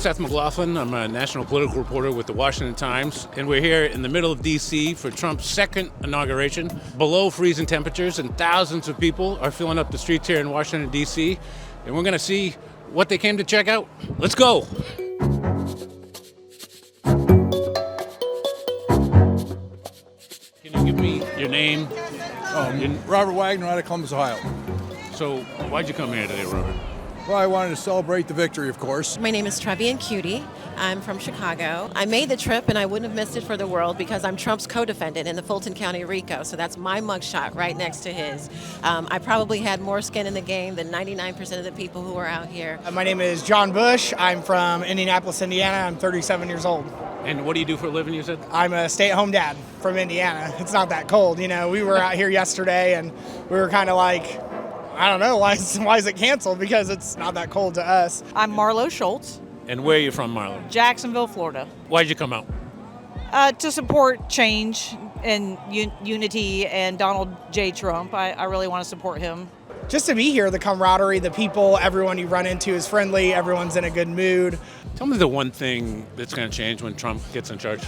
Seth McLaughlin. I'm a national political reporter with the Washington Times, and we're here in the middle of D.C. for Trump's second inauguration. Below freezing temperatures, and thousands of people are filling up the streets here in Washington, D.C., and we're going to see what they came to check out. Let's go. Can you give me your name? Robert Wagner out of Columbus, Ohio. So why'd you come here today, Robert? Well, I wanted to celebrate the victory, of course. My name is Trevian Cutie. I'm from Chicago. I made the trip and I wouldn't have missed it for the world because I'm Trump's co-defendant in the Fulton County RICO, so that's my mugshot right next to his. I probably had more skin in the game than 99% of the people who are out here. My name is John Bush. I'm from Indianapolis, Indiana. I'm 37 years old. And what do you do for a living, you said? I'm a stay-at-home dad from Indiana. It's not that cold. You know, we were out here yesterday and we were kind of like, I don't know, why is it canceled? Because it's not that cold to us. I'm Marlo Schultz. And where are you from, Marlon? Jacksonville, Florida. Why'd you come out? To support change and unity and Donald J. Trump. I really want to support him. Just to be here, the camaraderie, the people, everyone you run into is friendly, everyone's in a good mood. Tell me the one thing that's going to change when Trump gets in charge.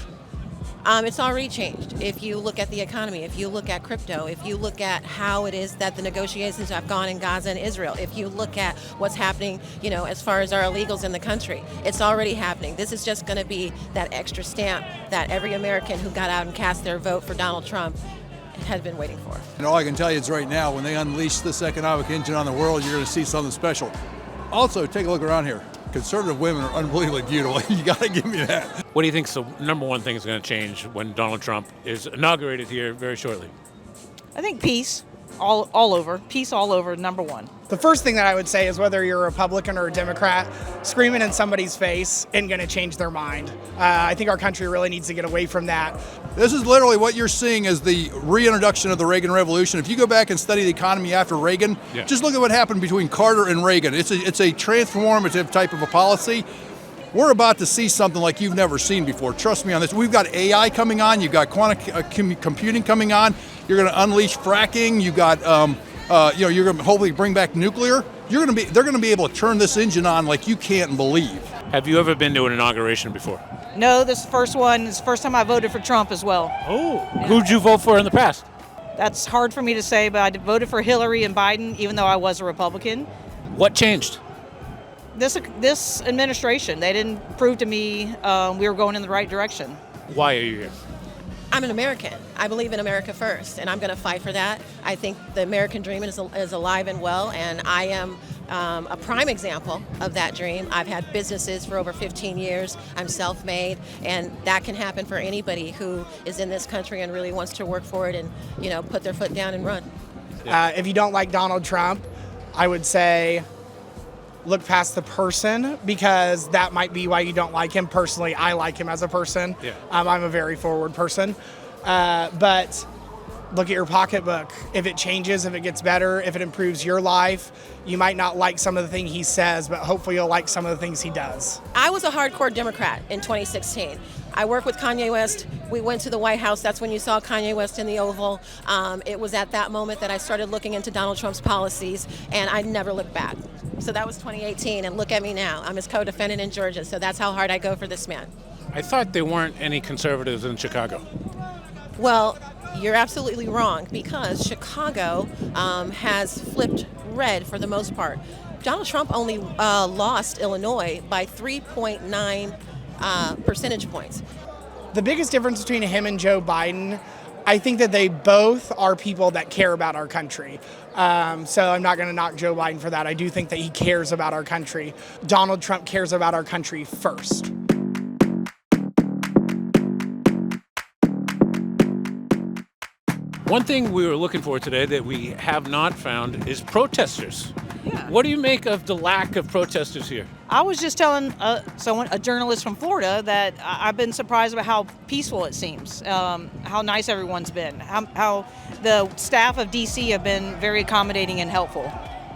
It's already changed. If you look at the economy, if you look at crypto, if you look at how it is that the negotiations have gone in Gaza and Israel, if you look at what's happening, as far as our illegals in the country, it's already happening. This is just going to be that extra stamp that every American who got out and cast their vote for Donald Trump has been waiting for. And all I can tell you is right now, when they unleash this economic engine on the world, you're going to see something special. Also, take a look around here. Conservative women are unbelievably beautiful. You got to give me that. What do you think is the number one thing is going to change when Donald Trump is inaugurated here very shortly? I think peace all over. Peace all over, number one. The first thing that I would say is whether you're a Republican or a Democrat, screaming in somebody's face isn't going to change their mind. I think our country really needs to get away from that. This is literally what you're seeing as the reintroduction of the Reagan Revolution. If you go back and study the economy after Reagan, just look at what happened between Carter and Reagan. It's a transformative type of a policy. We're about to see something like you've never seen before. Trust me on this. We've got AI coming on. You've got quantum computing coming on. You're going to unleash fracking. You've got, you're going to hopefully bring back nuclear. They're going to be able to turn this engine on like you can't believe. Have you ever been to an inauguration before? No, this is the first one. It's the first time I voted for Trump as well. Oh, yeah. Who'd you vote for in the past? That's hard for me to say, but I voted for Hillary and Biden, even though I was a Republican. What changed? This administration, they didn't prove to me we were going in the right direction. Why are you here? I'm an American. I believe in America first, and I'm going to fight for that. I think the American dream is alive and well, and I am a prime example of that dream. I've had businesses for over 15 years. I'm self-made, and that can happen for anybody who is in this country and really wants to work for it and, put their foot down and run. If you don't like Donald Trump, I would say look past the person, because that might be why you don't like him. Personally, I like him as a person. Yeah. I'm a very forward person. But look at your pocketbook. If it changes, if it gets better, if it improves your life, you might not like some of the things he says, but hopefully you'll like some of the things he does. I was a hardcore Democrat in 2016. I worked with Kanye West. We went to the White House. That's when you saw Kanye West in the Oval. It was at that moment that I started looking into Donald Trump's policies, and I never looked back. So that was 2018, and look at me now. I'm his co-defendant in Georgia, so that's how hard I go for this man. I thought there weren't any conservatives in Chicago. Well, you're absolutely wrong, because Chicago has flipped red for the most part. Donald Trump only lost Illinois by 3.9 percentage points. The biggest difference between him and Joe Biden, I think that they both are people that care about our country. So I'm not going to knock Joe Biden for that. I do think that he cares about our country. Donald Trump cares about our country first. One thing we were looking for today that we have not found is protesters. Yeah. What do you make of the lack of protesters here? I was just telling a journalist from Florida, that I've been surprised about how peaceful it seems, how nice everyone's been, how the staff of D.C. have been very accommodating and helpful.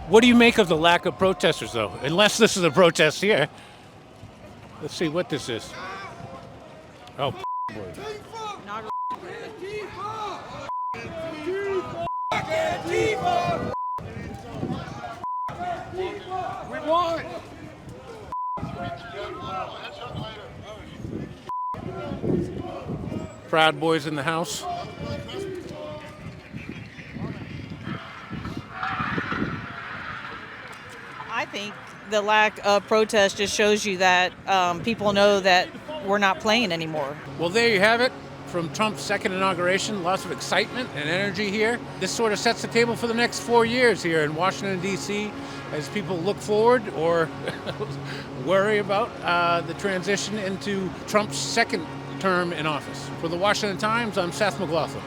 What do you make of the lack of protesters, though? Unless this is a protest here. Let's see what this is. Oh, boy. We won! Proud Boys in the house. I think the lack of protest just shows you that people know that we're not playing anymore. Well, there you have it. From Trump's second inauguration, lots of excitement and energy here. This sort of sets the table for the next 4 years here in Washington, D.C., as people look forward or worry about the transition into Trump's second term in office. For the Washington Times, I'm Seth McLaughlin.